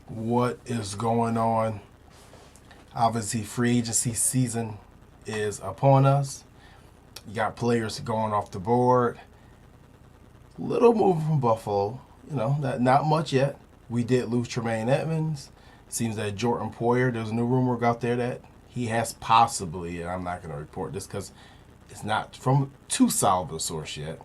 What is going on? Obviously, free agency season is upon us. You got players going off the board. Little move from Buffalo. Not much yet. We did lose Tremaine Edmunds. Seems that Jordan Poyer, there's a new rumor out there that he has possibly, and I'm not going to report this because it's not from too solid a source yet,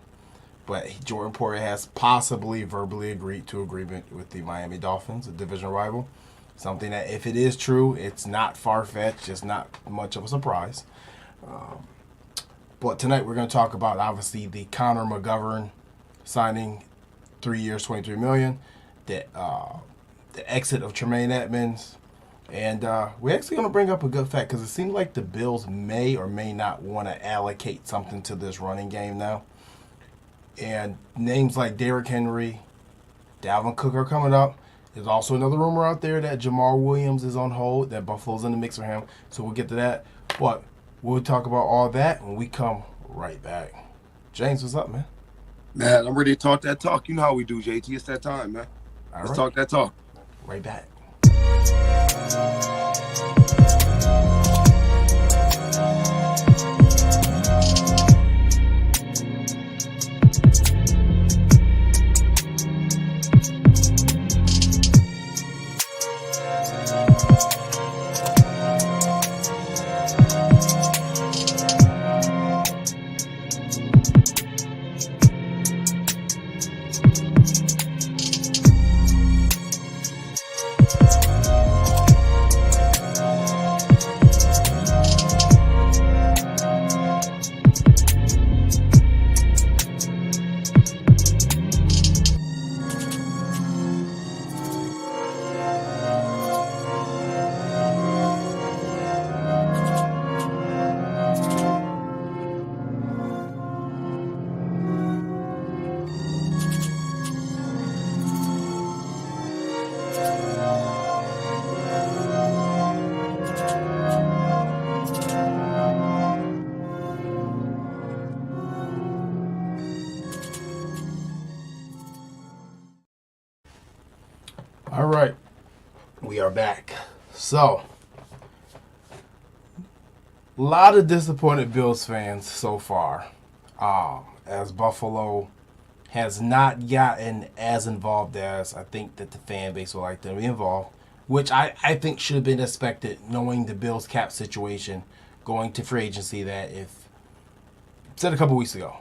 but Jordan Poyer has possibly verbally agreed to agreement with the Miami Dolphins, a division rival. Something that, if it is true, it's not far-fetched. It's not much of a surprise. But tonight we're going to talk about, obviously, the Connor McGovern signing, 3 years, $23 million. The exit of Tremaine Edmunds. And we're actually going to bring up a good fact because it seems like the Bills may or may not want to allocate something to this running game now. And names like Derrick Henry, Dalvin Cook are coming up. There's also another rumor out there that Jamal Williams is on hold, that Buffalo's in the mix for him. So we'll get to that. But we'll talk about all that when we come right back. James, what's up, man? Man, I'm ready to talk that talk. You know how we do, JT. It's that time, man. Let's talk that talk. Right back. All right, we are back. So, a lot of disappointed Bills fans so far, as Buffalo has not gotten as involved as I think that the fan base would like to be involved, which I think should have been expected, knowing the Bills cap situation going to free agency. That, if said a couple weeks ago,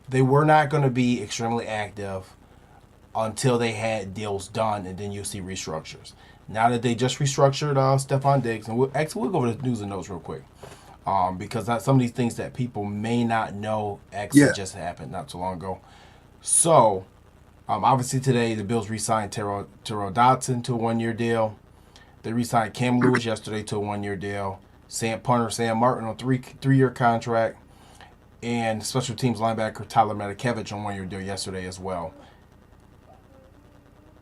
they were not going to be extremely active until they had deals done, and then you'll see restructures. Now that they just restructured Stephon Diggs, and we'll go over the news and notes real quick, because some of these things that people may not know actually just happened not too long ago. So, obviously today the Bills re-signed Terrell Dodson to a one-year deal. They re-signed Cam Lewis yesterday to a one-year deal. Sam Martin on three-year contract, and special teams linebacker Tyler Matakevich on one-year deal yesterday as well.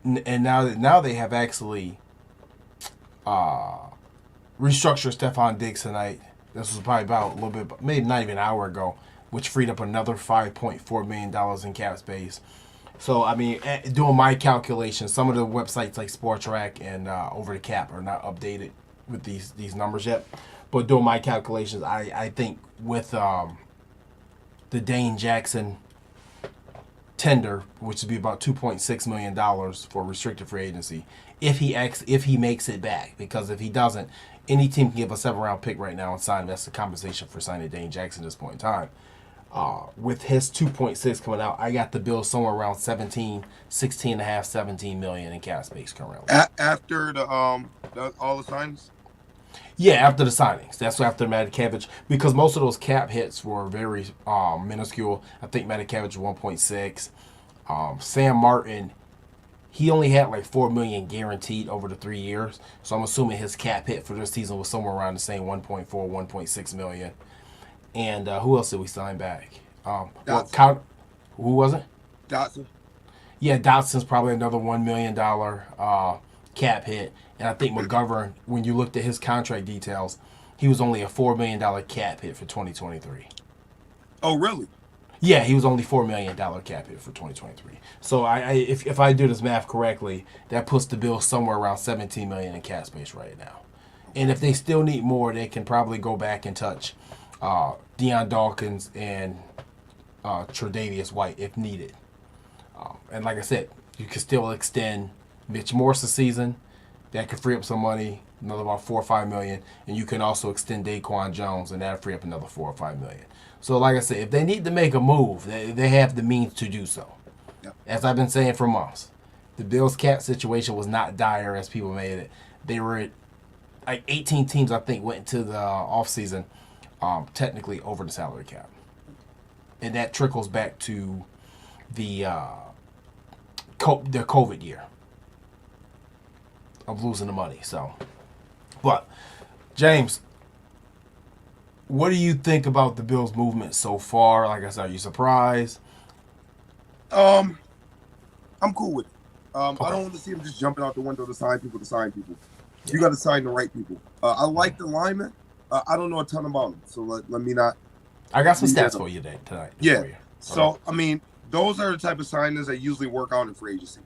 And now they have actually restructured Stephon Diggs tonight. This was probably about a little bit, maybe not even an hour ago, which freed up another $5.4 million in cap space. So, I mean, doing my calculations, some of the websites like SportsTrack and Over the Cap are not updated with these numbers yet. But doing my calculations, I think with the Dane Jackson tender, which would be about $2.6 million for restricted free agency, if he makes it back. Because if he doesn't, any team can give a 7-round pick right now and sign him. That's the compensation for signing Dane Jackson at this point in time. With his 2.6 coming out, I got the Bills somewhere around 17 million in cap space currently. After all the signings? Yeah, after the signings. That's after Matakevich, because most of those cap hits were very minuscule. I think Matakevich was 1.6. Sam Martin, he only had like $4 million guaranteed over the 3 years. So I'm assuming his cap hit for this season was somewhere around the same 1.4, 1.6 million. And who else did we sign back? Who was it? Dotson. Yeah, Dotson's probably another $1 million cap hit. And I think McGovern, when you looked at his contract details, he was only a $4 million cap hit for 2023. Oh, really? Yeah, he was only $4 million cap hit for 2023. So if I do this math correctly, that puts the Bills somewhere around 17 million in cap space right now. And if they still need more, they can probably go back and touch Deion Dawkins and Tre'Davious White if needed. And like I said, you can still extend Mitch Morse the season. That could free up some money, another about 4 or 5 million, and you can also extend Daquan Jones, and that'll free up another 4 or 5 million. So, like I said, if they need to make a move, they have the means to do so. Yep. As I've been saying for months, the Bills' cap situation was not dire as people made it. They were like 18 teams, I think, went into the offseason technically over the salary cap, and that trickles back to the COVID year of losing the money. So, but James, what do you think about the Bills' movement so far? Like I said, are you surprised? I'm cool with it. Okay. I don't want to see him just jumping out the window to sign people. You got to sign the right people. I like the linemen. I don't know a ton about them, so let me not. I got some stats for you tonight. Yeah. For you. So I mean, those are the type of signings that usually work out in free agency.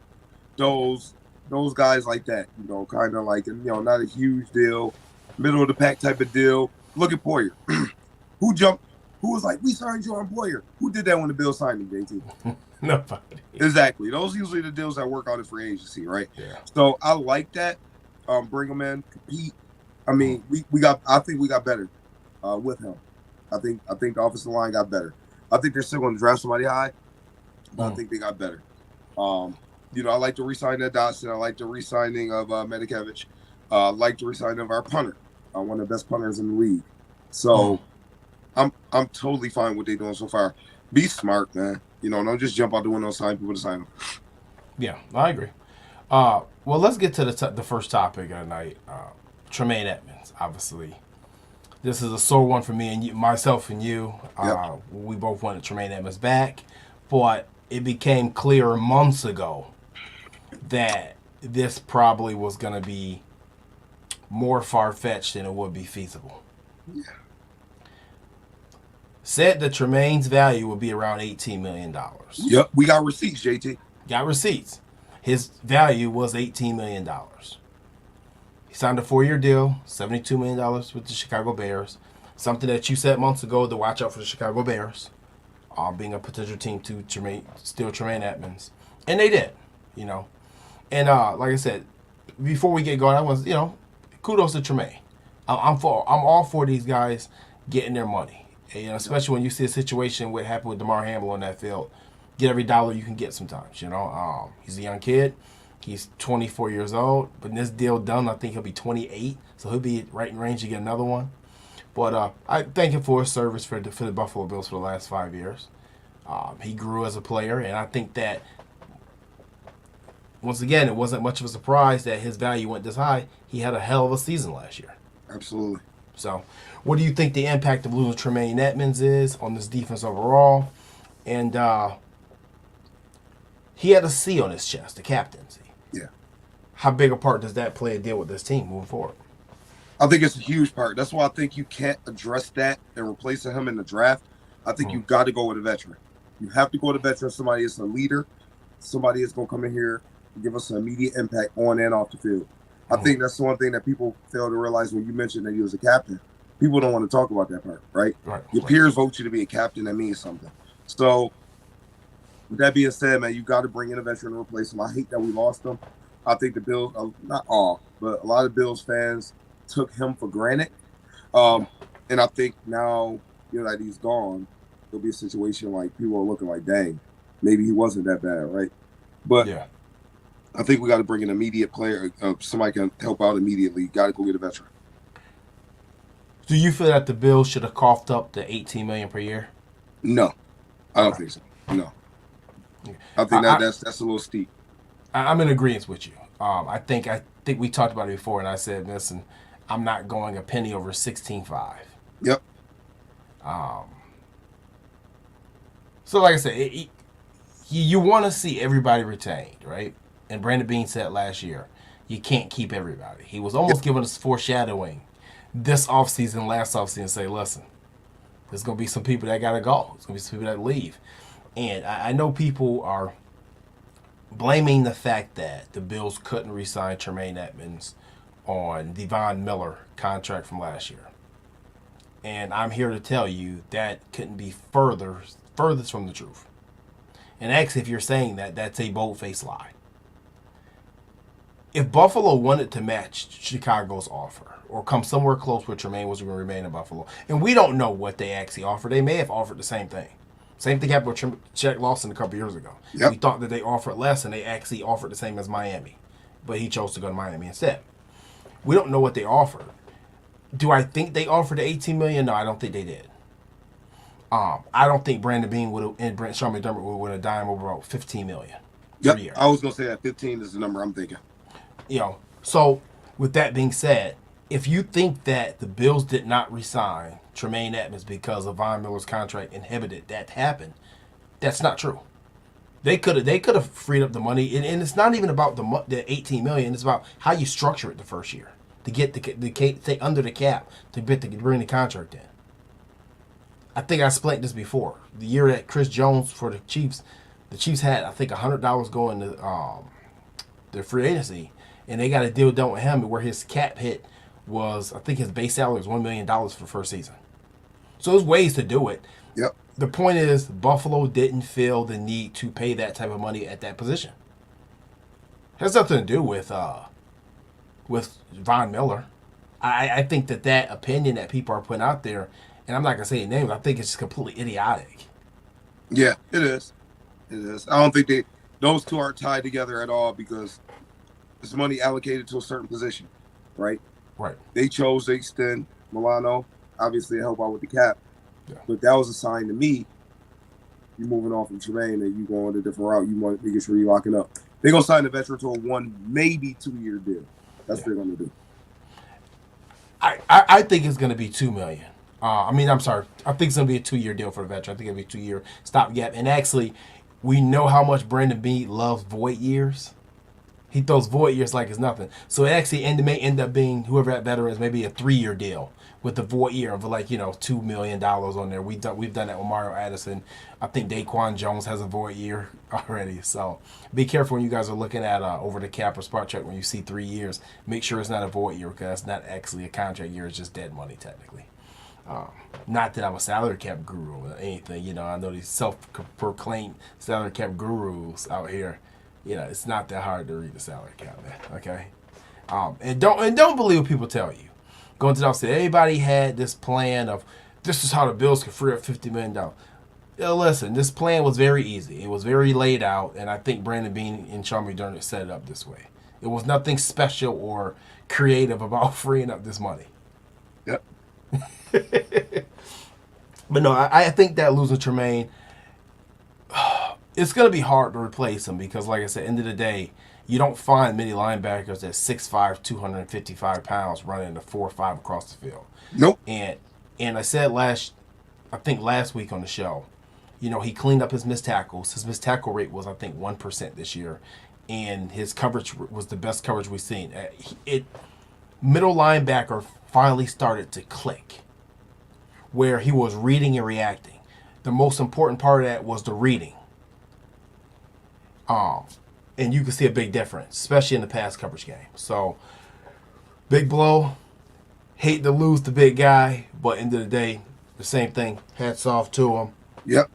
Those guys like that, kind of like, not a huge deal, middle of the pack type of deal. Look at Poyer. Who was like, we signed you on Poyer? Who did that when the Bills signed him, JT? Nobody. Exactly. Those are usually the deals that work out in free agency, right? Yeah. So I like that. Bring him in, compete. I mean, I think we got better with him. I think the offensive line got better. I think they're still going to draft somebody high, but I think they got better. I like the re-signing of Dotson. I like the re-signing of Medikevich. I like the re-signing of our punter, one of the best punters in the league. So I'm totally fine with what they're doing so far. Be smart, man. Don't just jump out the window and sign people to sign them. Yeah, I agree. Well, let's get to the first topic of the night. Tremaine Edmunds, obviously. This is a sore one for me and you, myself and you. Yep. We both wanted Tremaine Edmunds back, but it became clear months ago that this probably was going to be more far-fetched than it would be feasible. Yeah. Said that Tremaine's value would be around $18 million. Yep, we got receipts, JT. Got receipts. His value was $18 million. He signed a 4-year deal, $72 million with the Chicago Bears. Something that you said months ago to watch out for the Chicago Bears, being a potential team to steal Tremaine Edmunds. And they did, And like I said, before we get going, I was, kudos to Tremaine. I'm all for these guys getting their money. And, especially when you see a situation what happened with DeMar Hamlin on that field. Get every dollar you can get sometimes, He's a young kid. He's 24 years old. But in this deal done, I think he'll be 28. So he'll be right in range to get another one. But I thank him for his service for the Buffalo Bills for the last 5 years. He grew as a player. And I think that, once again, it wasn't much of a surprise that his value went this high. He had a hell of a season last year. Absolutely. So, what do you think the impact of losing Tremaine Edmunds is on this defense overall? And he had a C on his chest, the captaincy. Yeah. How big a part does that play a deal with this team moving forward? I think it's a huge part. That's why I think you can't address that and replacing him in the draft. I think you got to go with a veteran. You have to go with a veteran, somebody that's a leader, somebody that's going to come in here and give us an immediate impact on and off the field. I think that's the one thing that people fail to realize when you mentioned that he was a captain. People don't want to talk about that part, right? Your peers vote you to be a captain. That means something. So, with that being said, man, you got to bring in a veteran to replace him. I hate that we lost him. I think the Bills, not all, but a lot of Bills fans took him for granted. And I think now, that he's gone, there'll be a situation like people are looking like, dang, maybe he wasn't that bad, right? But yeah. I think we got to bring an immediate player. Somebody can help out immediately. Got to go get a veteran. Do you feel that the Bills should have coughed up the $18 million per year? No, I don't think so. No, I think that's a little steep. I'm in agreement with you. I think we talked about it before, and I said, listen, I'm not going a penny over 16.5. Yep. So, like I said, you want to see everybody retained, right? And Brandon Beane said last year, you can't keep everybody. He was almost giving us foreshadowing this offseason, last offseason, say, listen, There's going to be some people that got to go. There's going to be some people that leave. And I know people are blaming the fact that the Bills couldn't re-sign Tremaine Edmunds on the Von Miller contract from last year. And I'm here to tell you that couldn't be furthest from the truth. And actually, if you're saying that, that's a bold-faced lie. If Buffalo wanted to match Chicago's offer or come somewhere close where Tremaine was going to remain in Buffalo, and we don't know what they actually offered, they may have offered the same thing. Same thing happened with Shaq Lawson a couple years ago. Yep. We thought that they offered less, and they actually offered the same as Miami. But he chose to go to Miami instead. We don't know what they offered. Do I think they offered the $18 million? No, I don't think they did. I don't think Brandon Beane and Sean McDermott would win a dime over about $15 million per year. I was going to say that 15 is the number I'm thinking. So with that being said, if you think that the Bills did not re-sign Tremaine Edmunds because of Von Miller's contract inhibited that to happen, that's not true. They could have freed up the money, and it's not even about the $18 million. It's about how you structure it the first year to get the stay under the cap to bring the contract in. I think I explained this before. The year that Chris Jones for the Chiefs had I think $100 going to their free agency, and they got a deal done with him where his cap hit was, I think his base salary was $1 million for the first season. So there's ways to do it. Yep. The point is, Buffalo didn't feel the need to pay that type of money at that position. It has nothing to do with Von Miller. I think that opinion that people are putting out there, and I'm not going to say names, I think it's just completely idiotic. Yeah, it is. It is. I don't think those two aren't tied together at all because it's money allocated to a certain position, right? Right. They chose to extend Milano, obviously to help out with the cap. Yeah. But that was a sign to me, you're moving off from Tremaine and you're going a different route. You want to make sure you're locking up. They're going to sign the veteran to a 1, maybe 2-year deal. That's what they're going to do. I think it's going to be $2 million. I'm sorry. I think it's going to be a 2-year deal for the veteran. I think it'll be a 2-year stopgap. And actually, we know how much Brandon Beane loves void years. He throws void years like it's nothing. So it actually may end up being, whoever that veteran is, maybe a 3-year deal with the void year of $2 million on there. We've done that with Mario Addison. I think Daquan Jones has a void year already. So be careful when you guys are looking at over the cap or spot check when you see 3 years. Make sure it's not a void year because it's not actually a contract year. It's just dead money technically. Not that I'm a salary cap guru or anything. I know these self-proclaimed salary cap gurus out here. It's not that hard to read the salary cap, man. Okay, and don't believe what people tell you. Going to the offset, everybody had this plan of this is how the Bills could free up $50 million. Listen, this plan was very easy. It was very laid out, and I think Brandon Beane and Sean McDermott set it up this way. It was nothing special or creative about freeing up this money. Yep. But no, I think that losing Tremaine, it's going to be hard to replace him because, like I said, end of the day, you don't find many linebackers at 6'5", 255 pounds running the 4.5 across the field. Nope. And I said last week on the show, he cleaned up his missed tackles. His missed tackle rate was, I think, 1% this year. And his coverage was the best coverage we've seen. Middle linebacker finally started to click where he was reading and reacting. The most important part of that was the reading. And you can see a big difference, especially in the pass coverage game. So, big blow. Hate to lose the big guy, but end of the day, the same thing. Hats off to him. Yep.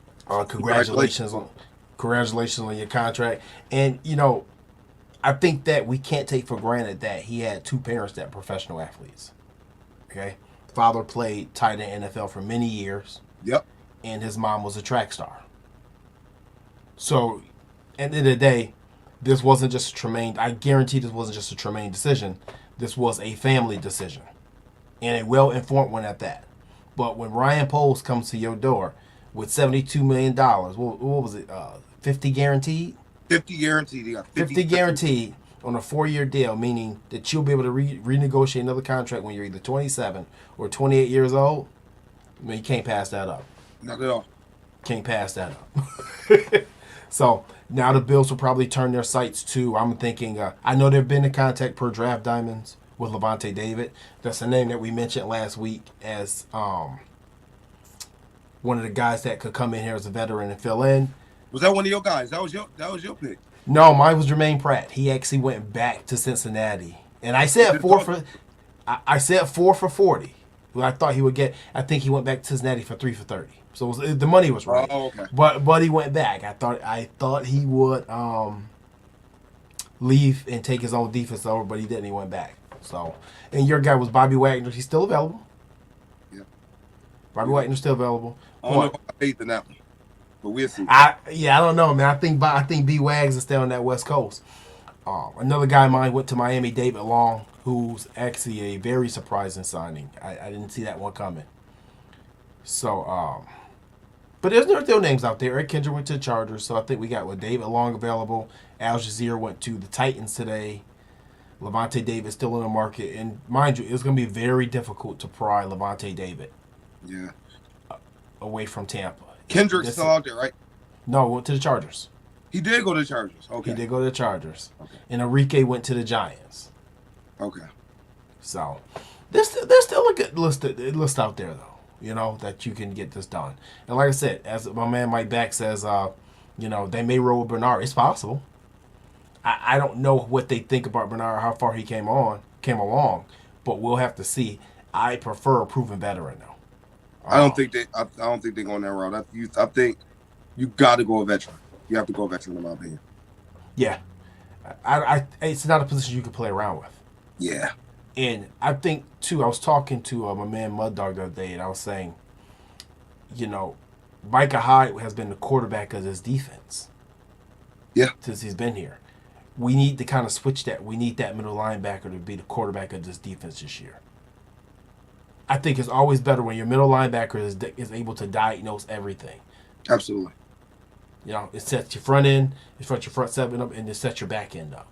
Congratulations on your contract. And, I think that we can't take for granted that he had 2 parents that are professional athletes. Okay? Father played tight end NFL for many years. Yep. And his mom was a track star. So, at the end of the day, this wasn't just a Tremaine. I guarantee this wasn't just a Tremaine decision. This was a family decision. And a well-informed one at that. But when Ryan Poles comes to your door with $72 million, what was it, 50 guaranteed? 50 guaranteed. You got 50 guaranteed on a 4-year deal, meaning that you'll be able to renegotiate another contract when you're either 27 or 28 years old. I mean, you can't pass that up. Not at all. Can't pass that up. So now the Bills will probably turn their sights to, I'm thinking, I know they've been in contact per Draft Diamonds with Levante David. That's the name that we mentioned last week as one of the guys that could come in here as a veteran and fill in. Was that one of your guys? That was your pick. No, mine was Jermaine Pratt. He actually went back to Cincinnati, and I said I said 4 for 40. Well, I thought he would get. I think he went back to Cincinnati for 3 for 30. So the money was right. Oh, okay. But he went back. I thought he would leave and take his own defense over, but he didn't. He went back. So, and your guy was Bobby Wagner. He's still available. Yeah. Bobby Wagner's still available. I don't know if I faith in that one, but we'll see. I don't know, man. I think B Wags is still on that West Coast. Another guy of mine went to Miami, David Long, who's actually a very surprising signing. I didn't see that one coming. So, but there's still names out there. Eric Kendrick went to the Chargers, so I think we got David Long available. Al Jazeera went to the Titans today. Levante David still in the market, and mind you, it's going to be very difficult to pry Levante David. Yeah. Away from Tampa. Kendrick's still out there, right? No, went to the Chargers. He did go to the Chargers. Okay. He did go to the Chargers. Okay. And Enrique went to the Giants. Okay. So there's still a good list out there, though, you know, that you can get this done. And like I said, as my man Mike Back says, you know, they may roll with Bernard. It's possible. I don't know what they think about Bernard, how far he came along, but we'll have to see. I prefer a proven veteran, though. I don't think they're going that route. I think you got to go a veteran. You have to go a veteran, in my opinion. Yeah, I it's not a position you can play around with. Yeah, and I think too. I was talking to my man Mud Dog the other day, and I was saying, you know, Micah Hyde has been the quarterback of this defense. Yeah, since he's been here. We need to kind of switch that. We need that middle linebacker to be the quarterback of this defense this year. I think it's always better when your middle linebacker is able to diagnose everything. Absolutely. You know, it sets your front end, it sets your front seven up, and it sets your back end up.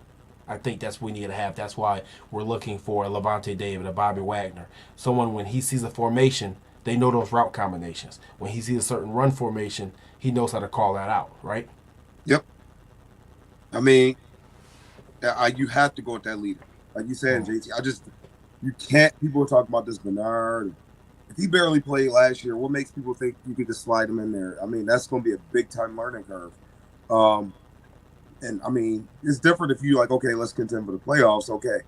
I think that's what we need to have. That's why we're looking for a Levante David, a Bobby Wagner. Someone, when he sees a formation, they know those route combinations. When he sees a certain run formation, he knows how to call that out, right? Yep. I mean, you have to go with that leader. Like you said, JT, you can't. People are talking about this Bernard. If he barely played last year, what makes people think you could just slide him in there? I mean, that's going to be a big-time learning curve. And, I mean, it's different if you like, okay, let's contend for the playoffs. Okay.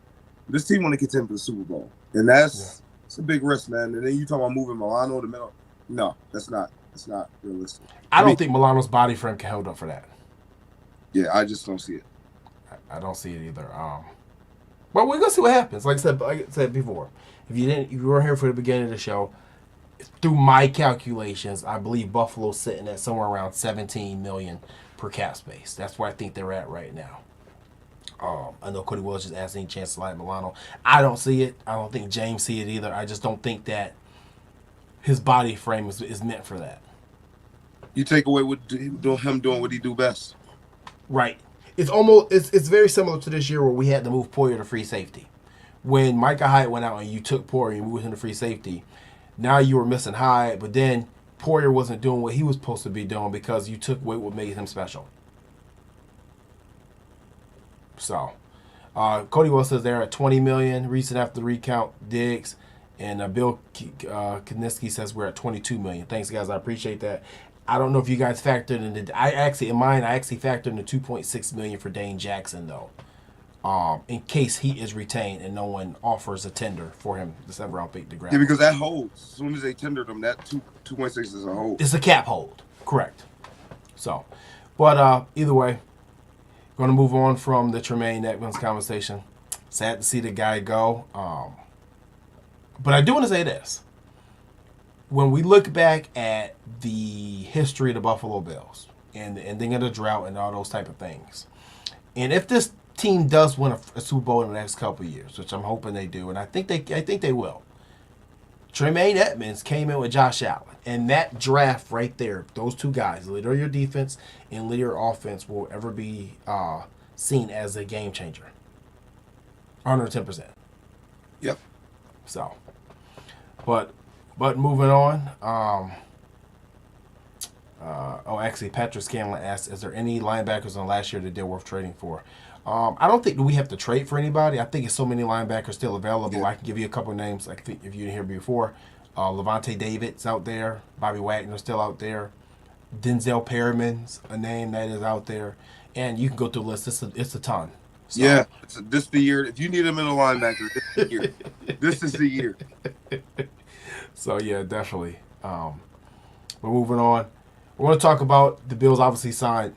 This team want to contend for the Super Bowl. And it's a big risk, man. And then you talk about moving Milano to the middle. No, that's not realistic. I don't think Milano's body frame can hold up for that. Yeah, I just don't see it. I don't see it either. But we're gonna see what happens. Like I said before, if you weren't here for the beginning of the show, through my calculations, I believe Buffalo's sitting at somewhere around $17 million per cap space. That's where I think they're at right now. I know Cody Wells just asked any chance to slide Milano. I don't see it. I don't think James see it either. I just don't think that his body frame is meant for that. You take away him doing what he do best. Right. It's very similar to this year where we had to move Poyer to free safety. When Micah Hyde went out and you took Poyer and moved him to free safety, now you were missing Hyde, but then Poyer wasn't doing what he was supposed to be doing because you took away what made him special. So, Cody Wells says they're at $20 million. Recent after the recount, Diggs. And Bill Koniski says we're at $22 million. Thanks, guys. I appreciate that. I don't know if you guys factored in I actually factored in the $2.6 million for Dane Jackson though, in case he is retained and no one offers a tender for him the 7th round pick to grab. Yeah, because that holds. As soon as they tendered him, that 2.6 is a hold. It's a cap hold, correct. So, but either way, going to move on from the Tremaine Edmunds conversation. Sad to see the guy go, but I do want to say this. When we look back at the history of the Buffalo Bills and the ending of the drought and all those type of things, and if this team does win a Super Bowl in the next couple of years, which I'm hoping they do, and I think they will, Tremaine Edmunds came in with Josh Allen, and that draft right there, those two guys, leader of your defense and leader of offense, will ever be seen as a game changer. 110%. Yep. So, But moving on, actually, Patrick Scanlon asked, is there any linebackers on last year that they're worth trading for? I don't think we have to trade for anybody. I think it's so many linebackers still available. Yeah. I can give you a couple of names. I think if you didn't hear before, Levante David's out there. Bobby Wagner's still out there. Denzel Perriman's a name that is out there. And you can go through the list. It's a ton. So, Yeah, this the year. If you need a middle linebacker, this is the year. This is the year. So yeah, definitely. We're moving on. We're going to talk about the Bills obviously signed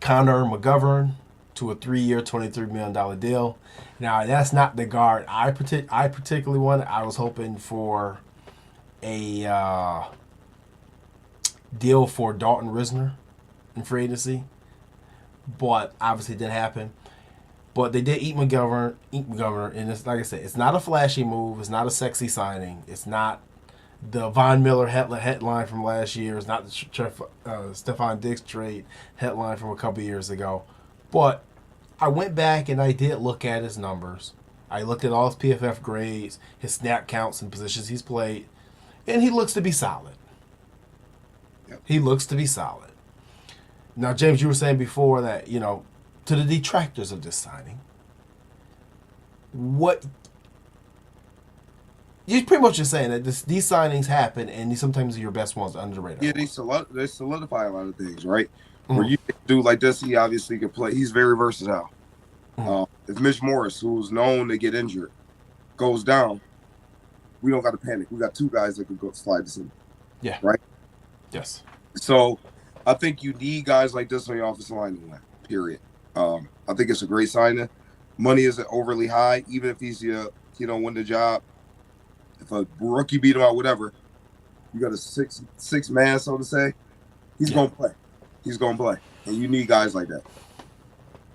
Connor McGovern to a 3-year, $23 million deal. Now, that's not the guard I particularly wanted. I was hoping for a deal for Dalton Risner in free agency, but obviously it didn't happen. But they did eat McGovern, and it's like I said, it's not a flashy move. It's not a sexy signing. It's not the Von Miller headline from last year. It's not the Stephon Diggs trade headline from a couple years ago. But I went back and I did look at his numbers. I looked at all his PFF grades, his snap counts and positions he's played, and he looks to be solid. Yep. He looks to be solid. Now, James, you were saying before that, to the detractors of this signing, you're pretty much just saying that these signings happen, and sometimes your best ones under the radar. Yeah, they solidify a lot of things, right? Mm-hmm. Where you do like this, he obviously can play. He's very versatile. Mm-hmm. If Mitch Morris, who's known to get injured, goes down, we don't got to panic. We got two guys that could go slide this in. Yeah. Right? Yes. So I think you need guys like this on your offensive line, period. I think it's a great signing. Money isn't overly high, even if he's win the job. If a rookie beat him out, whatever, you got a six man, so to say. He's gonna play. He's gonna play, and you need guys like that.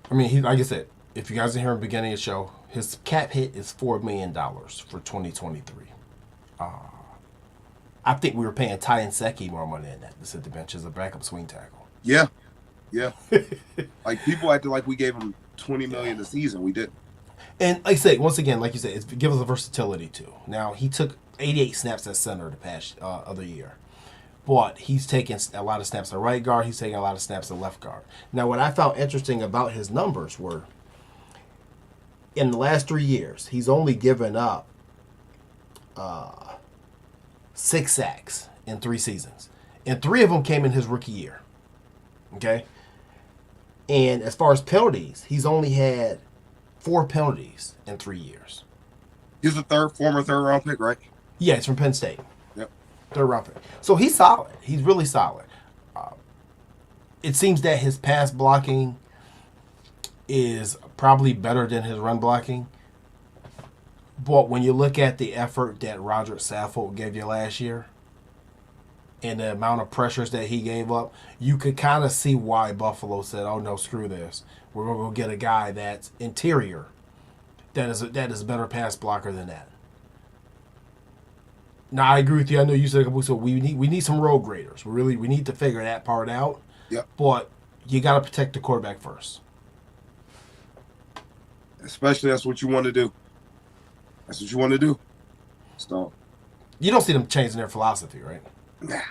I mean, like I said, if you guys are here in the beginning of the show, his cap hit is $4 million for 2023. I think we were paying Ty and Secchi more money than that to sit the bench as a backup swing tackle. Yeah. Like people acted like we gave him $20 million a season. We didn't. And like I say, once again, like you said, it gives us a versatility too. Now he took 88 snaps at center the past other year, but he's taken a lot of snaps at right guard. He's taking a lot of snaps at left guard. Now, what I found interesting about his numbers were, in the last 3 years, he's only given up 6 sacks in 3 seasons, and 3 of them came in his rookie year. Okay, and as far as penalties, he's only had 4 penalties in 3 years. He's a former third round pick, right? Yeah, it's from Penn State. Yep. 3rd round pick. So he's solid. He's really solid. It seems that his pass blocking is probably better than his run blocking. But when you look at the effort that Roger Saffold gave you last year and the amount of pressures that he gave up, you could kind of see why Buffalo said, oh, no, screw this. We're going to go get a guy that's interior, that is a better pass blocker than that. Now, I agree with you. I know you said a couple weeks ago, we need some road graders. We need to figure that part out. Yep. But you got to protect the quarterback first. Especially that's what you want to do. That's what you want to do. So you don't see them changing their philosophy, right? Nah.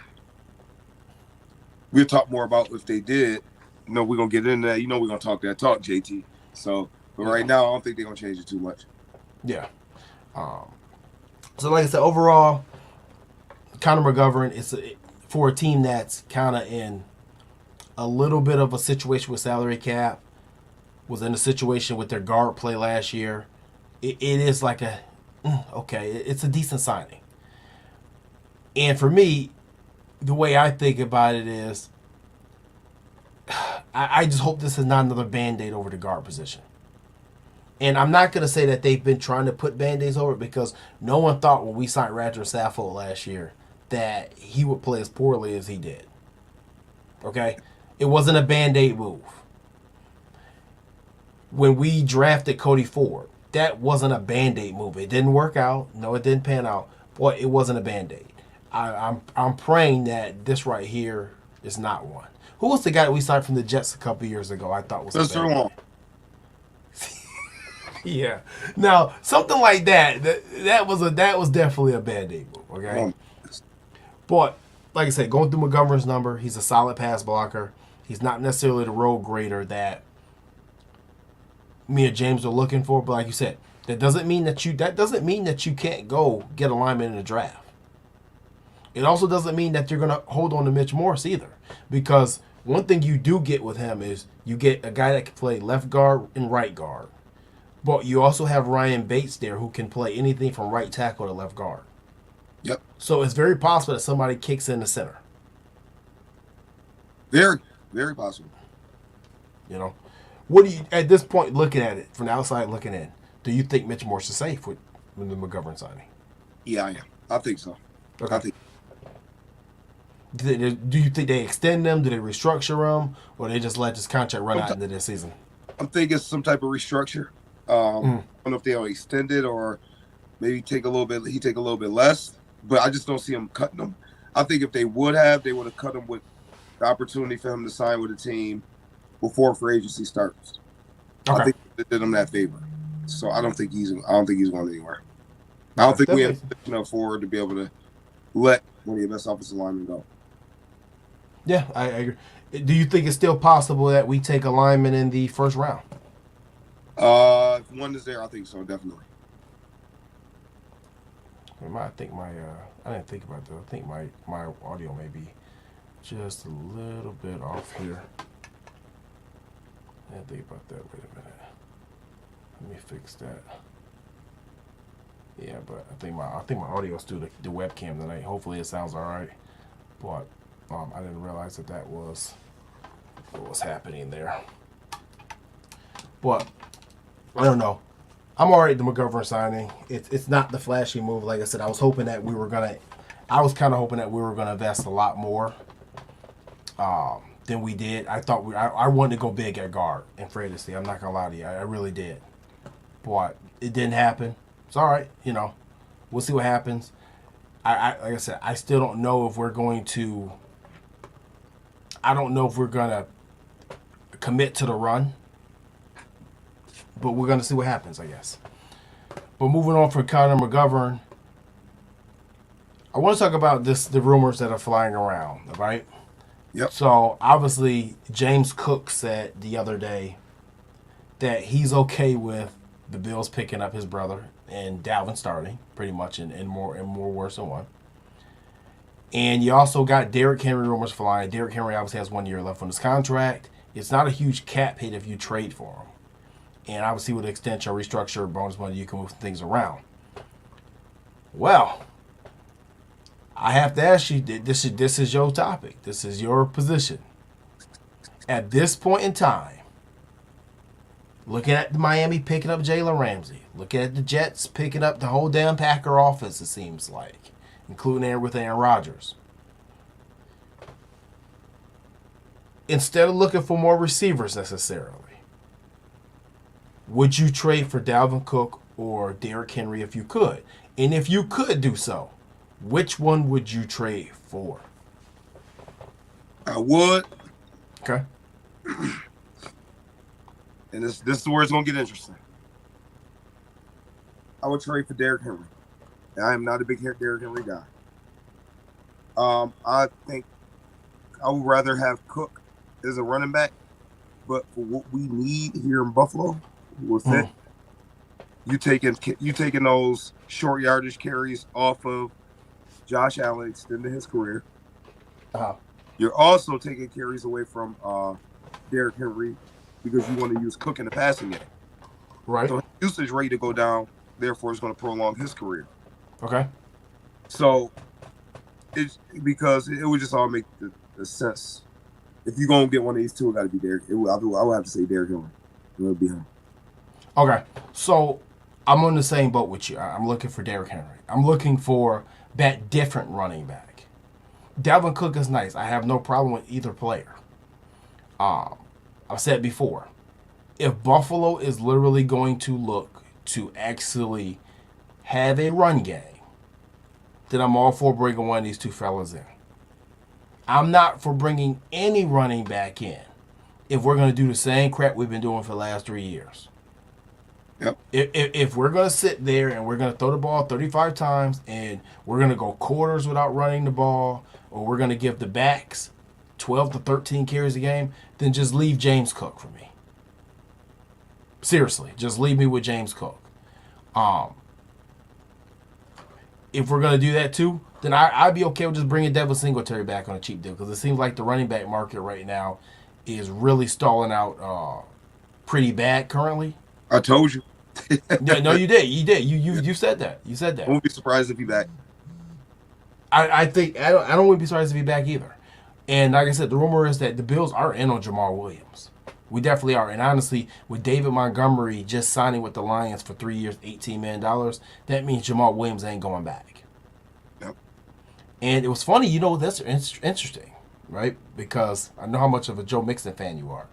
We'll talk more about if they did. We're going to get into that. We're going to talk that talk, JT. So, but right now, I don't think they're going to change it too much. Yeah. So, like I said, overall, Connor McGovern is for a team that's kind of in a little bit of a situation with salary cap, was in a situation with their guard play last year. It is like it's a decent signing. And for me, the way I think about it is, I just hope this is not another Band-Aid over the guard position. And I'm not going to say that they've been trying to put Band-Aids over it, because no one thought when we signed Roger Saffold last year that he would play as poorly as he did. Okay? It wasn't a Band-Aid move. When we drafted Cody Ford, that wasn't a Band-Aid move. It didn't work out. No, it didn't pan out. But it wasn't a Band-Aid. I'm praying that this right here is not one. Who was the guy that we signed from the Jets a couple years ago? I thought was Mr. Long. Yeah. Now, something like that was definitely a Band-Aid move, okay? But, like I said, going through McGovern's number, he's a solid pass blocker. He's not necessarily the road grader that me and James are looking for, but like you said, that doesn't mean that you can't go get a lineman in the draft. It also doesn't mean that you're going to hold on to Mitch Morse either. Because one thing you do get with him is you get a guy that can play left guard and right guard. But you also have Ryan Bates there who can play anything from right tackle to left guard. Yep. So it's very possible that somebody kicks in the center. Very, very possible. You know, what do you at this point looking at it from the outside looking in? Do you think Mitch Morse is safe with the McGovern signing? Yeah, I am. I think so. Okay. I think. Do you think they extend them? Do they restructure them, or they just let this contract run out into this season? I'm thinking some type of restructure. I don't know if they'll extend it or maybe take a little bit. He take a little bit less, but I just don't see him cutting them. I think if they would have cut him with the opportunity for him to sign with a team before free agency starts. Okay. I think they did him that favor. So I don't think he's going anywhere. I don't think we have enough forward to be able to let one of your best offensive linemen go. Yeah, I agree. Do you think it's still possible that we take a lineman in the first round? If one is there, I think so, definitely. I think I didn't think about that. I think my audio may be just a little bit off here. I didn't think about that. Wait a minute. Let me fix that. Yeah, but I think my audio's through the webcam tonight. Hopefully it sounds all right. But I didn't realize that was what was happening there. But I don't know. I'm all right with the McGovern signing. It's not the flashy move. Like I said, I was kind of hoping that we were gonna invest a lot more than we did. I wanted to go big at guard in free agency. I'm not gonna lie to you. I really did. But it didn't happen. It's all right. You know, we'll see what happens. Like I said, I still don't know if we're going to. I don't know if we're gonna commit to the run. But we're going to see what happens, I guess. But moving on from Connor McGovern, I want to talk about the rumors that are flying around, right? Yep. So, obviously, James Cook said the other day that he's okay with the Bills picking up his brother and Dalvin starting, pretty much, in more worse than one. And you also got Derrick Henry rumors flying. Derrick Henry obviously has 1 year left on his contract. It's not a huge cap hit if you trade for him. And obviously with extension, restructure, bonus money, you can move things around. Well, I have to ask you, this is your topic. This is your position. At this point in time, looking at Miami picking up Jalen Ramsey, looking at the Jets picking up the whole damn Packer offense, it seems like, including Aaron Rodgers. Instead of looking for more receivers necessarily, would you trade for Dalvin Cook or Derrick Henry if you could? And if you could do so, which one would you trade for? I would. Okay. And this is where it's going to get interesting. I would trade for Derrick Henry. I am not a big Derrick Henry guy. I think I would rather have Cook as a running back, but for what we need here in Buffalo, with it, you taking those short yardage carries off of Josh Allen, extending his career. You're also taking carries away from Derrick Henry because you want to use Cook in the passing game. Right. So his usage rate to go down, therefore it's going to prolong his career. Okay. So it's because it would just all make the sense. If you're going to get one of these two, it got to be Derrick. I would have to say Derrick Henry. It would be him. Okay, so I'm on the same boat with you. I'm looking for Derrick Henry. I'm looking for that different running back. Dalvin Cook is nice. I have no problem with either player. I've said before, if Buffalo is literally going to look to actually have a run game, then I'm all for bringing one of these two fellas in. I'm not for bringing any running back in if we're going to do the same crap we've been doing for the last 3 years. Yep. If we're going to sit there and we're going to throw the ball 35 times and we're going to go quarters without running the ball, or we're going to give the backs 12 to 13 carries a game, then just leave James Cook for me. Seriously, just leave me with James Cook. If we're going to do that too, then I'd be okay with just bringing Devin Singletary back on a cheap deal, because it seems like the running back market right now is really stalling out pretty bad currently. I told you. No, you did. You said that. You said that. I won't be surprised if he back. I think I don't want to be surprised if he back either. And like I said, the rumor is that the Bills are in on Jamal Williams. We definitely are. And honestly, with David Montgomery just signing with the Lions for 3 years, $18 million, that means Jamal Williams ain't going back. Yep. And it was funny, that's interesting, right? Because I know how much of a Joe Mixon fan you are.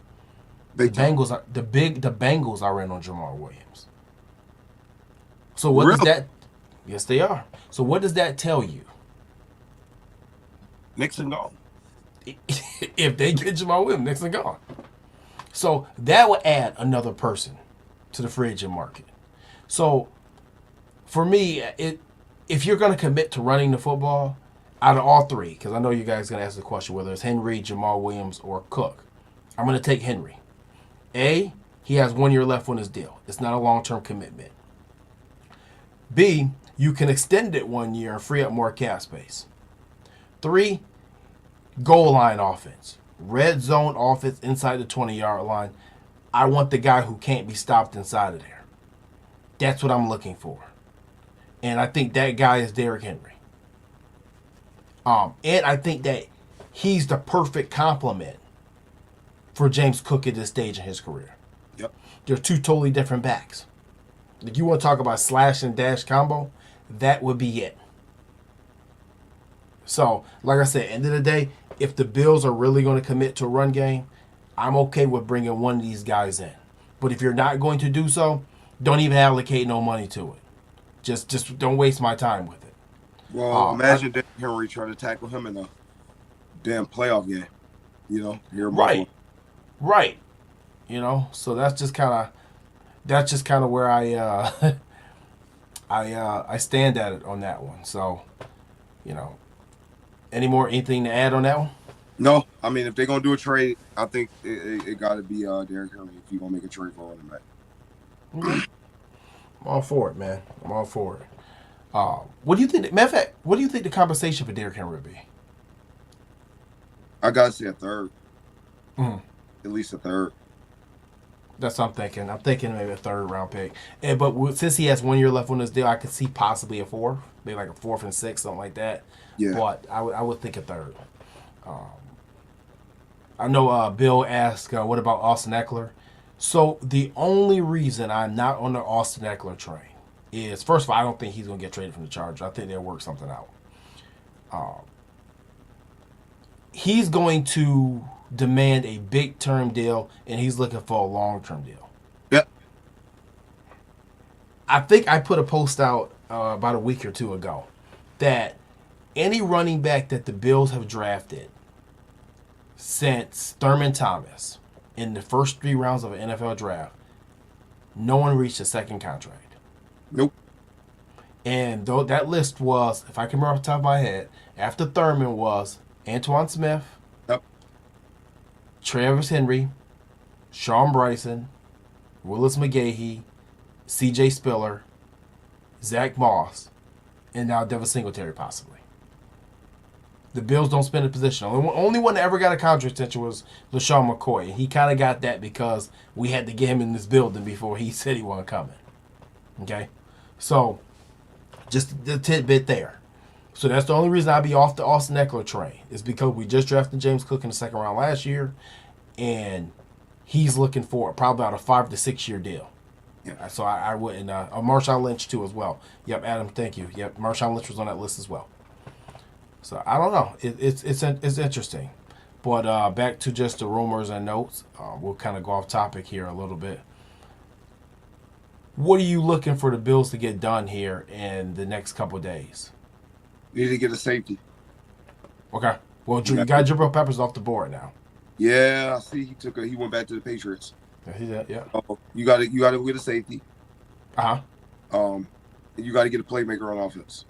The Bengals are in on Jamal Williams. So what does that? Yes, they are. So what does that tell you? Nixon gone. If they get Jamal Williams, Nixon gone. So that would add another person to the free agent market. So for me, if you're going to commit to running the football, out of all three, because I know you guys are going to ask the question whether it's Henry, Jamal Williams, or Cook, I'm going to take Henry. A, he has 1 year left on his deal. It's not a long-term commitment. B, you can extend it 1 year and free up more cap space. 3, goal line offense. Red zone offense inside the 20-yard line. I want the guy who can't be stopped inside of there. That's what I'm looking for. And I think that guy is Derrick Henry. And I think that he's the perfect complement for James Cook at this stage in his career. Yep. They're two totally different backs. If you want to talk about slash and dash combo, that would be it. So, like I said, end of the day, if the Bills are really going to commit to a run game, I'm okay with bringing one of these guys in. But if you're not going to do so, don't even allocate no money to it. Just don't waste my time with it. Well, imagine Derrick Henry trying to tackle him in a damn playoff game. Right. So that's just kind of where I I stand at it on that one. So, anything to add on that one? No, I mean, if they're gonna do a trade, I think it got to be Derrick Henry if you're gonna make a trade for running back. Okay. I'm all for it, man. I'm all for it. What do you think? Matter of fact, what do you think the compensation for Derrick Henry would be? I gotta say a third. Mm. At least a third. That's what I'm thinking. I'm thinking maybe a third round pick. But since he has 1 year left on his deal, I could see possibly a fourth, maybe like a fourth and sixth, something like that. Yeah. But I would think a third. I know Bill asked, what about Austin Eckler? So the only reason I'm not on the Austin Eckler train is, first of all, I don't think he's going to get traded from the Chargers. I think they'll work something out. He's going to demand a big term deal, and he's looking for a long term deal. Yep. I think I put a post out about a week or two ago that any running back that the Bills have drafted since Thurman Thomas in the first 3 rounds of an NFL draft, no one reached a second contract. Nope. And though that list was, if I can remember off the top of my head, after Thurman was Antoine Smith, yep, Travis Henry, Sean Bryson, Willis McGahee, C.J. Spiller, Zach Moss, and now Devin Singletary possibly. The Bills don't spend a position. Only one that ever got a contract extension was LaShawn McCoy. And he kind of got that because we had to get him in this building before he said he wasn't coming. Okay? So, just the tidbit there. So that's the only reason I'd be off the Austin Eckler train, is because we just drafted James Cook in the second round last year, and he's looking for probably about a 5 to 6 year deal. Yeah. So I wouldn't. Marshawn Lynch too as well. Yep, Adam, thank you. Yep, Marshawn Lynch was on that list as well. So I don't know. It's interesting, but back to just the rumors and notes. We'll kind of go off topic here a little bit. What are you looking for the Bills to get done here in the next couple of days? You need to get a safety. Okay. Well, you got Jabril Peppers off the board now. Yeah, I see. He went back to the Patriots. Yeah. You got to get a safety. And you got to get a playmaker on offense.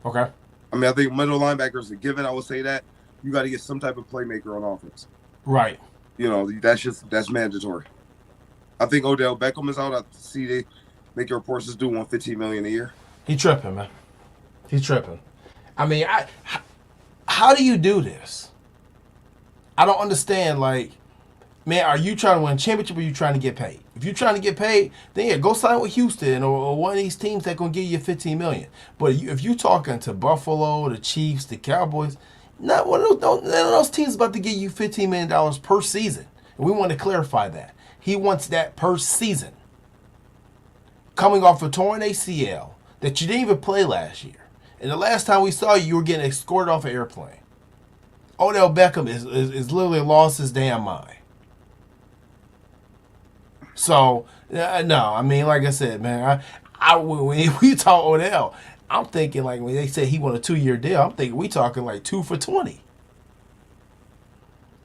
Okay. I mean, I think middle linebacker is a given. I would say that you got to get some type of playmaker on offense. Right. That's mandatory. I think Odell Beckham is out. I see they make reports this dude want $15 million a year. He tripping, man. He's tripping. I mean, how do you do this? I don't understand. Like, man, are you trying to win a championship or are you trying to get paid? If you're trying to get paid, then yeah, go sign with Houston or one of these teams that gonna give you $15 million. But if you're talking to Buffalo, the Chiefs, the Cowboys, not one of those, none of those teams about to give you $15 million per season. And we want to clarify that. He wants that per season. Coming off a torn ACL that you didn't even play last year. And the last time we saw you, you were getting escorted off an airplane. Odell Beckham is literally lost his damn mind. So, no, I mean, like I said, man, when we talk Odell, I'm thinking like when they say he won a 2-year deal, I'm thinking we talking like 2 for $20.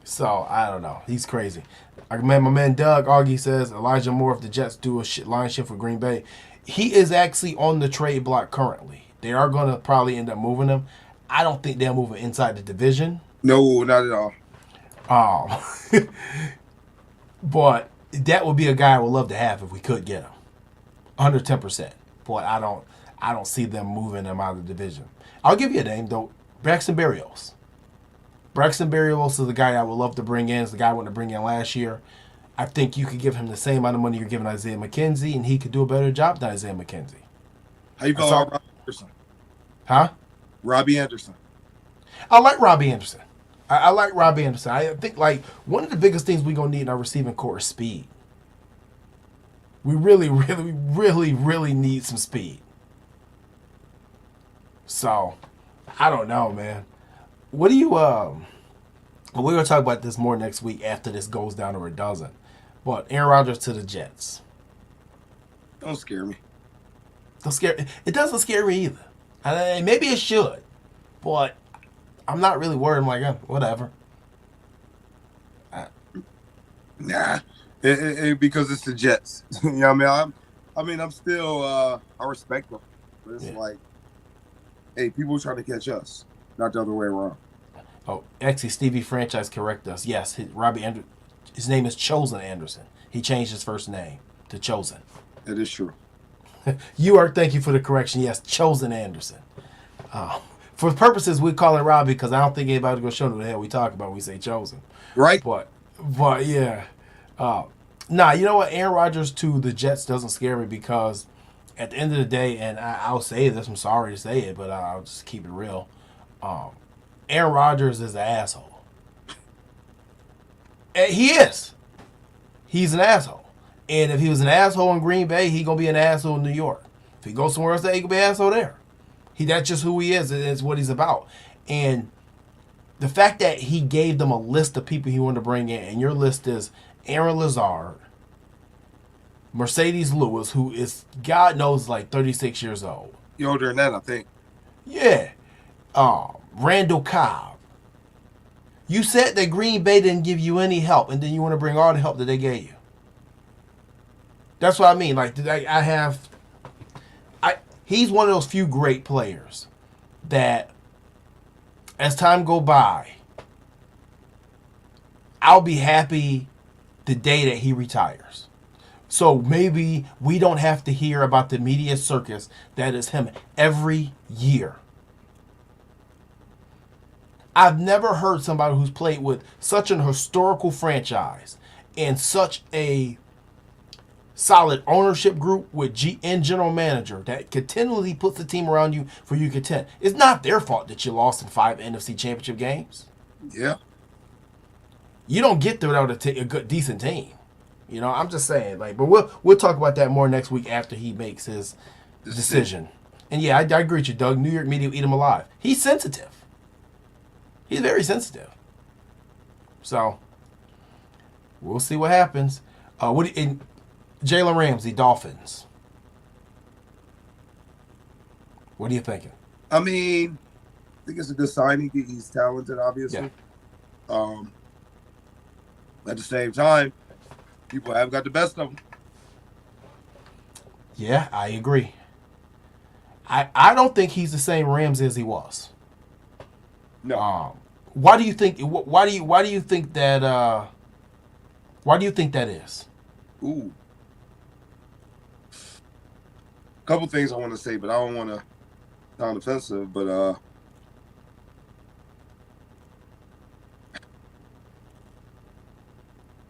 So, I don't know. He's crazy. Like, man, my man Doug Augie says Elijah Moore, if the Jets do a line shift with Green Bay, he is actually on the trade block currently. They are going to probably end up moving him. I don't think they'll move him inside the division. No, not at all. But that would be a guy I would love to have if we could get him. 110%. But I don't see them moving him out of the division. I'll give you a name, though. Braxton Berrios. Braxton Berrios is the guy I would love to bring in. It's the guy I wanted to bring in last year. I think you could give him the same amount of money you're giving Isaiah McKenzie, and he could do a better job than Isaiah McKenzie. How you feel about Robbie Anderson? Huh? Robbie Anderson. I like Robbie Anderson. I like Robbie Anderson. I think like one of the biggest things we're going to need in our receiving core is speed. We really, really, really, really need some speed. So, I don't know, man. What do you, we're going to talk about this more next week after this goes down or it doesn't. But Aaron Rodgers to the Jets. Don't scare me. It doesn't scare me either. Maybe it should. But I'm not really worried. I'm like, whatever. Nah. Because it's the Jets. You know what I mean? I'm still, I respect them. But it's like, hey, people are trying to catch us. Not the other way around. Oh, actually, Stevie Franchise correct us. Yes, his name is Chosen Anderson. He changed his first name to Chosen. That is true. Thank you for the correction. Yes, Chosen Anderson. For purposes, we call it Robbie because I don't think anybody's going to show who the hell we talk about when we say Chosen. Right. But yeah. You know what? Aaron Rodgers to the Jets doesn't scare me because at the end of the day, and I'll say this, I'm sorry to say it, but I'll just keep it real. Aaron Rodgers is an asshole. And he is. He's an asshole. And if he was an asshole in Green Bay, he's going to be an asshole in New York. If he goes somewhere else, he can be an asshole there. That's just who he is. It's what he's about. And the fact that he gave them a list of people he wanted to bring in, and your list is Aaron Lazard, Mercedes Lewis, who is, God knows, like 36 years old. You're older than that, I think. Yeah. Randall Cobb. You said that Green Bay didn't give you any help, and then you want to bring all the help that they gave you. That's what I mean. Like, he's one of those few great players that, as time go by, I'll be happy the day that he retires. So maybe we don't have to hear about the media circus that is him every year. I've never heard somebody who's played with such an historical franchise and such a solid ownership group with GM general manager that continually puts the team around you for you to contend. It's not their fault that you lost in 5 NFC championship games. Yeah. You don't get there without a good, decent team. You know, I'm just saying. Like, but we'll talk about that more next week after he makes his decision. And yeah, I agree with you, Doug. New York media will eat him alive. He's sensitive. He's very sensitive. So, we'll see what happens. Jalen Ramsey, Dolphins. What are you thinking? I mean, I think it's a good signing. He's talented, obviously. Yeah. At the same time, people have got the best of him. Yeah, I agree. I don't think he's the same Ramsey as he was. No. Why do you think? Why do you think that? Why do you think that is? Ooh. A couple things I want to say, but I don't want to sound offensive, but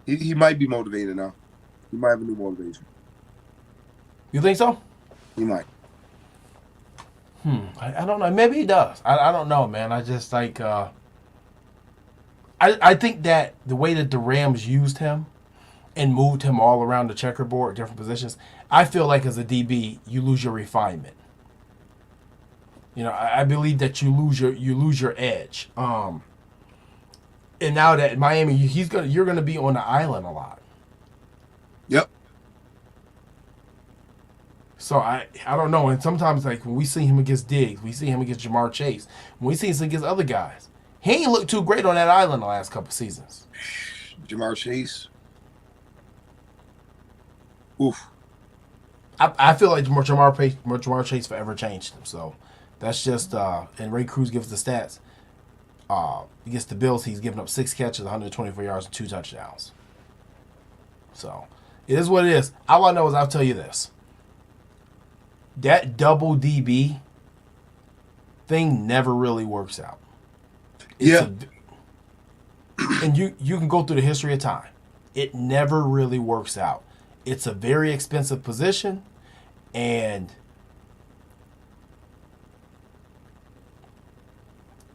he might be motivated now. He might have a new motivation. You think so? He might. I don't know. Maybe he does. I don't know, man. I just like. I think that the way that the Rams used him and moved him all around the checkerboard, different positions, I feel like as a DB, you lose your refinement. You know, I believe that you lose your edge. And now that Miami, you're gonna be on the island a lot. Yep. So I don't know. And sometimes like when we see him against Diggs, we see him against Jamar Chase, when we see him against other guys, he ain't looked too great on that island the last couple seasons. Jamar Chase. Oof. I feel like Jamar Chase forever changed him. So that's just and Ray Cruz gives the stats. Against the Bills, he's given up 6 catches, 124 yards, and 2 touchdowns. So it is what it is. All I know is I'll tell you this. That double DB thing never really works out. And you can go through the history of time. It never really works out. It's a very expensive position, and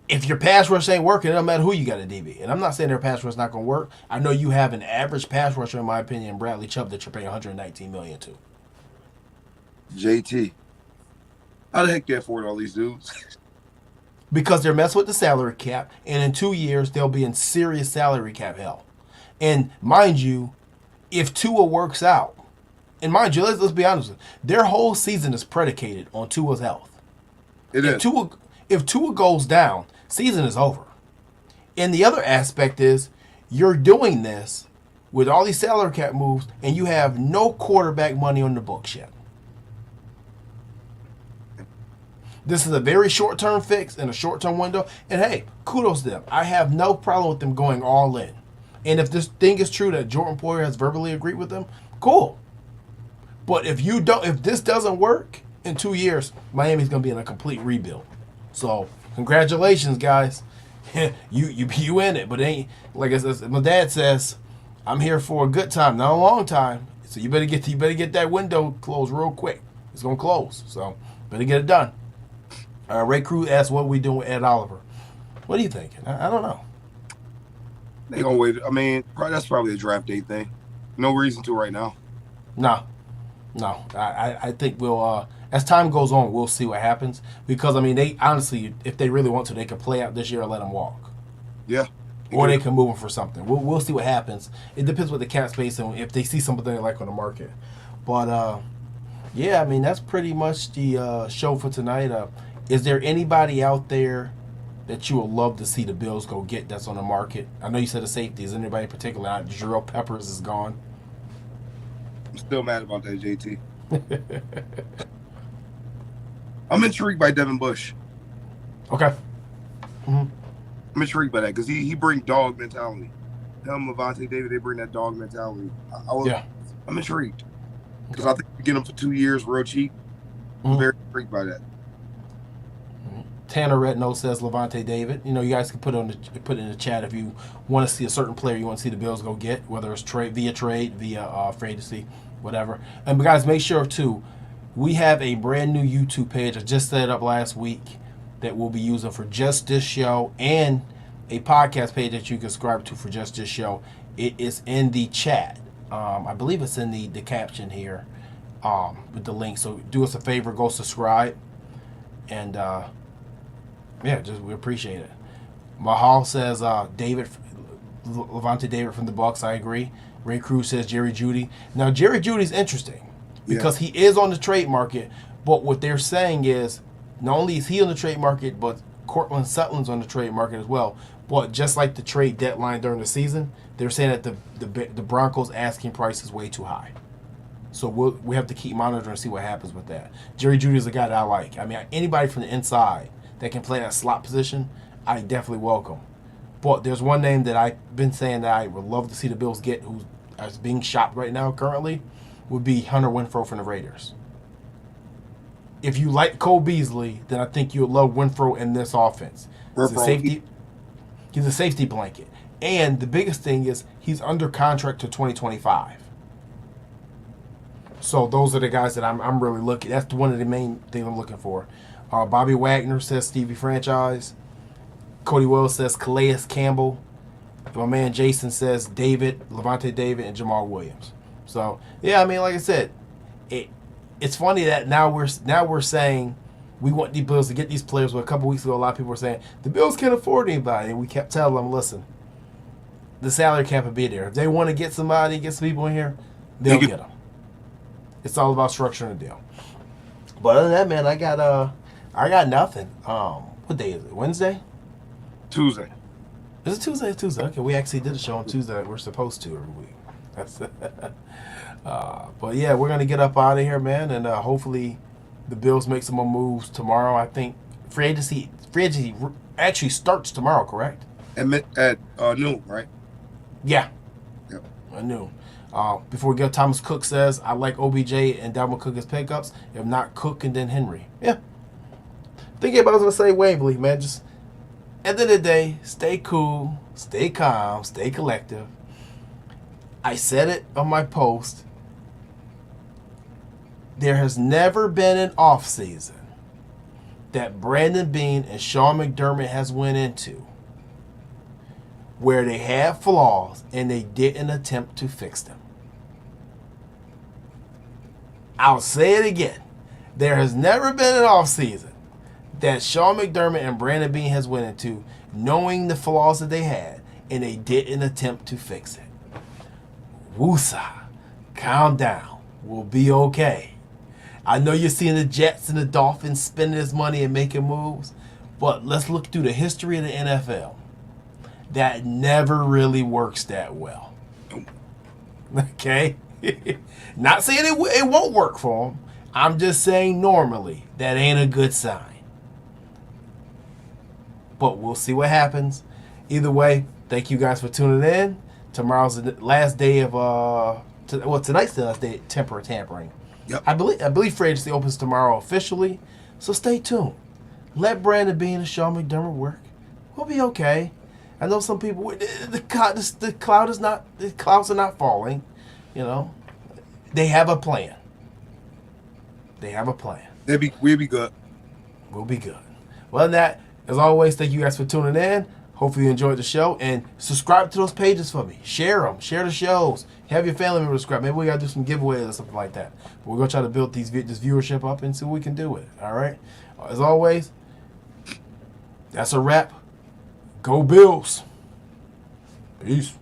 if your pass rush ain't working, it don't matter who you got a DB. And I'm not saying their pass rush is not going to work. I know you have an average pass rusher, in my opinion, Bradley Chubb, that you're paying $119 million to. JT. How the heck do you afford all these dudes? Because they're messing with the salary cap, and in 2 years, they'll be in serious salary cap hell. And mind you, if Tua works out, and mind you, let's be honest with you, their whole season is predicated on Tua's health. If Tua goes down, season is over. And the other aspect is you're doing this with all these salary cap moves, and you have no quarterback money on the books yet. This is a very short-term fix in a short-term window. And hey, kudos to them. I have no problem with them going all in. And if this thing is true that Jordan Poyer has verbally agreed with them, cool. But if this doesn't work in 2 years, Miami's gonna be in a complete rebuild. So congratulations, guys. you in it, but it ain't like my dad says. I'm here for a good time, not a long time. So you better get that window closed real quick. It's gonna close, so better get it done. Ray Cruz asked, "What are we doing with Ed Oliver?" What are you thinking? I don't know. They gonna wait. I mean, that's probably a draft day thing. No reason to right now. No. I think we'll as time goes on, we'll see what happens. Because I mean, they honestly, if they really want to, they could play out this year and let him walk. Yeah. Or they can move him for something. We'll see what happens. It depends with the cap space and if they see something they like on the market. But yeah, I mean that's pretty much the show for tonight. Is there anybody out there that you would love to see the Bills go get that's on the market? I know you said the safety. Is anybody in particular? Jarrell Peppers is gone. I'm still mad about that, JT. I'm intrigued by Devin Bush. Okay. Mm-hmm. I'm intrigued by that because he brings dog mentality. Him, Levante David, they bring that dog mentality. I'm intrigued because I think you get him for 2 years real cheap. I'm very intrigued by that. Tanner Retno says Levante David. You know, you guys can put it in the chat if you want to see a certain player you want to see the Bills go get, whether it's via free agency, whatever. And guys, make sure too, we have a brand new YouTube page I just set up last week that we'll be using for just this show, and a podcast page that you can subscribe to for just this show. It is in the chat. I believe it's in the caption here with the link. So do us a favor, go subscribe, and yeah, we appreciate it. Mahal says Levante David from the Bucks. I agree. Ray Cruz says Jerry Jeudy. Now Jerry Judy's interesting because he is on the trade market, but what they're saying is not only is he on the trade market, but Cortland Sutton's on the trade market as well. But just like the trade deadline during the season, they're saying that the Broncos' asking price is way too high. So we have to keep monitoring and see what happens with that. Jerry Jeudy is a guy that I like. I mean, anybody from the inside that can play that slot position, I definitely welcome. But there's one name that I've been saying that I would love to see the Bills get, who is being shopped right now currently, would be Hunter Renfrow from the Raiders. if you like Cole Beasley, then I think you'll love Winfrey in this offense. He's a safety. He's a safety blanket, and the biggest thing is he's under contract to 2025. So those are the guys that I'm really looking. That's one of the main things I'm looking for. Bobby Wagner says Stevie franchise. Cody Wells says Calais Campbell. My man Jason says Levante David, and Jamal Williams. So yeah, I mean, like I said, it's funny that now we're saying we want the Bills to get these players. But a couple weeks ago, a lot of people were saying the Bills can't afford anybody, and we kept telling them, listen, the salary cap will be there. If they want to get somebody, get some people in here, they'll get them. It's all about structuring a deal. But other than that, man, I got nothing. What day is it? Wednesday? Tuesday. Is it Tuesday? It's Tuesday. Okay, we actually did a show on Tuesday. We're supposed to every week. That's but yeah, we're gonna get up out of here, man, and hopefully the Bills make some more moves tomorrow. I think free agency actually starts tomorrow, correct? At noon, right? Yeah. Yep. At noon. Before we go, Thomas Cook says, I like OBJ and Dalvin Cook as pickups. If not Cook and then Henry. Yeah. Thinking about what I was going to say, Waverly, man. Just, at the end of the day, stay cool, stay calm, stay collective. I said it on my post. There has never been an offseason that Brandon Beane and Sean McDermott has went into where they had flaws and they didn't attempt to fix them. I'll say it again. There has never been an offseason that Sean McDermott and Brandon Beane has went into knowing the flaws that they had and they didn't attempt to fix it. Woosah. Calm down. We'll be okay. I know you're seeing the Jets and the Dolphins spending this money and making moves, but let's look through the history of the NFL. That never really works that well. Okay? Not saying it won't work for them. I'm just saying normally that ain't a good sign. But we'll see what happens. Either way, thank you guys for tuning in. Tomorrow's the last day of tonight's the last day of tampering. Yep. I believe free agency opens tomorrow officially. So stay tuned. Let Brandon Beane and Sean McDermott work. We'll be okay. I know some people the clouds are not falling. You know, they have a plan. We'll be good. We'll be good. Well, that as always, thank you guys for tuning in. Hopefully you enjoyed the show and subscribe to those pages for me. Share them. Share the shows. Have your family members subscribe. Maybe we gotta do some giveaways or something like that. But we're gonna try to build this viewership up and see what we can do with it. All right. As always, that's a wrap. Go Bills. Peace.